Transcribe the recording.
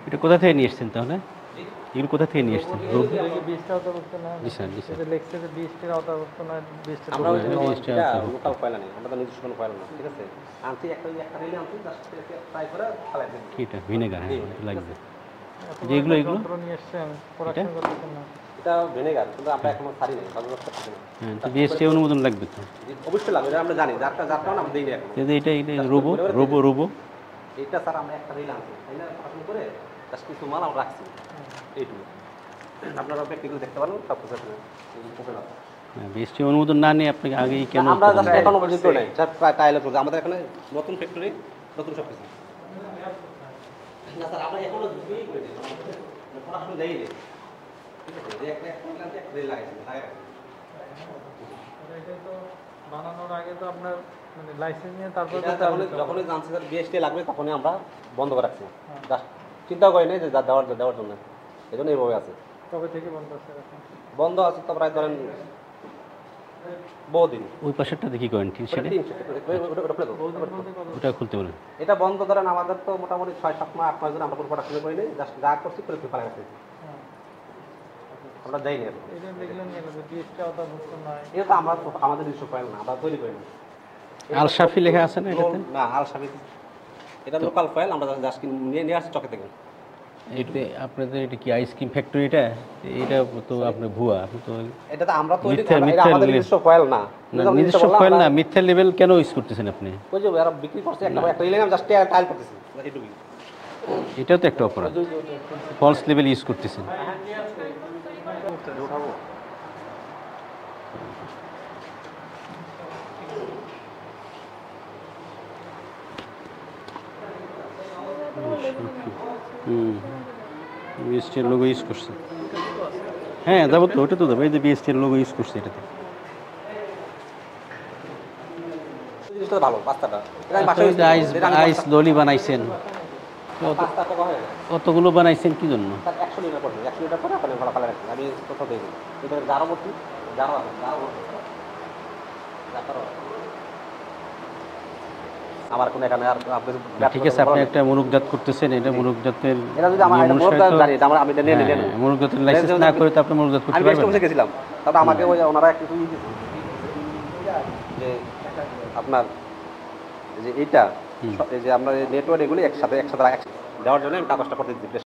এটা কোথা থেকে নিয়ে এসেছেন তাহলে? এগুলো কোথা থেকে নিয়ে এসেছেন? জি স্যার, জি স্যার। আমরা লোকাল কয়লা নেই, আমরা তো নিজস্ব কোনো কয়লা না, ঠিক আছে? আনছি একটা রেলে আনছি, জাস্ট ফ্রাই করে ফালাই দিন। কি এটা ভিনেগার? হ্যাঁ, এটা লাগবে। যেগুলো এগুলো এটা ভিনেগার, কিন্তু আমরা এখনো ছাড়ি নাই, কাজ করতে না। হ্যাঁ, তো বিএসটি অনুমোদন লাগবে তো। অবশ্যই লাগবে, এটা আমরা জানি, যারটা আমরা দিই না এখন। এটা রোবো এটা স্যার আমরা একটা রেল আনছি, তাই না? পড়াশোনা করে জাস্ট কিছু মাল আমরা রাখছি, এইটুকু। আপনারা প্র্যাকটিক্যাল দেখতে পারেন, সব কিছু আছে। বিএসটি অনুমোদন না নিয়ে আপনাকে আগেই কেন? আমরা জাস্ট এখনো পর্যন্ত নেই স্যার, ট্রায়াল চলছে আমাদের এখানে, নতুন ফ্যাক্টরি, নতুন সব কিছু। না স্যার, আমরা এখনো দুটোই করে দিই, পড়াশোনা দেই না, ঠিক আছে? যে একটা রেল লাগাইছি, এটা তো বানানোর আগে তো আপনার মানে লাইসেন্স নিয়ে তারপর যখনই জানছি স্যার বিএসটি লাগবে, তখনই আমরা বন্ধ করে রাখছি। জাস্ট চিন্তাও করি নাই যে দেওয়ার জন্য, এই জন্য এইভাবে আছে। কবে থেকে বন্ধ আছে? বন্ধ আছে তো প্রায় ধরেন বহুদিন। ওই পাশেরটা দেখি করেন ঠিক সেটা ওটা খুলতে বলেন। এটা বন্ধ ধরেন আমাদের তো মোটামুটি 6-7 মাস 8 মাস ধরে আমরা কোনো পড়াশোনা করি নাই, জাস্ট যা করছি করে ফেলা গেছে, আমরা যাইনি। এটা দেখলেন যে বিএসটি আওতাভুক্ত নয়, এটা তো আমরা আমাদের নিজস্ব ফাইল না, আমরা তৈরি করি না। আলশাফি লেখা আছে না এটাতে? না, আলশাফি এটা লোকাল ফাইল, আমরা জাস্ট নিয়ে আসছি চকে থেকে। এটা আপনাদের এটা কি আইসক্রিম ফ্যাক্টরি? এটা তো আপনার ভুয়া, আপনি তো এটা তো আমরা তৈরি করি, এটা আমাদের নিজস্ব ফাইল না। নিজস্ব ফাইল না, মিথ্যা লেভেল কেন ইউজ করতেছেন আপনি? ওই যে এরা বিক্রি করছে একটা রিলে, আমি জাস্ট ট্রায়াল করতেছি, এইটুকুই। এটাও তো একটা অপরাধ, ফলস লেভেল ইউজ করতেছেন। উঠাবো বিএসটির লোগো ইউজ করছে। হ্যাঁ যাবো তো, ওটা তো যাবো। এই যে বিএসটির লোগো ইউজ করছে এটাতে। জিনিসটা ভালো, পাস্তাটা আইস ললি বানাইছেন, কতগুলো বানাইছেন কি জন্য? 100 লিটার পড়বে, 100 লিটার পরে আপনি ভালো কালার রাখবেন। আমি কোথাও দিই এটা জারো ভর্তি, জারো আছে, আমার কোনো এখানে আর আপনি ঠিক আছে, আপনি একটা মুরগজাত করতেছেন, এটা মুরগজাতের এটা যদি আমার মুরগজাত জানি, আমি এটা নিয়ে নিলাম। মুরগজাতের লাইসেন্স না করে তো আপনি মুরগজাত করতে পারবেন না। আমি গেছিলাম, তবে আমাকে ওই ওনারা কিছু যে আপনার যে এইটা, এই যে আমরা নেটওয়ার্ক এগুলি একসাথে দেওয়ার জন্য আমি কাগজটা করতে দিচ্ছি।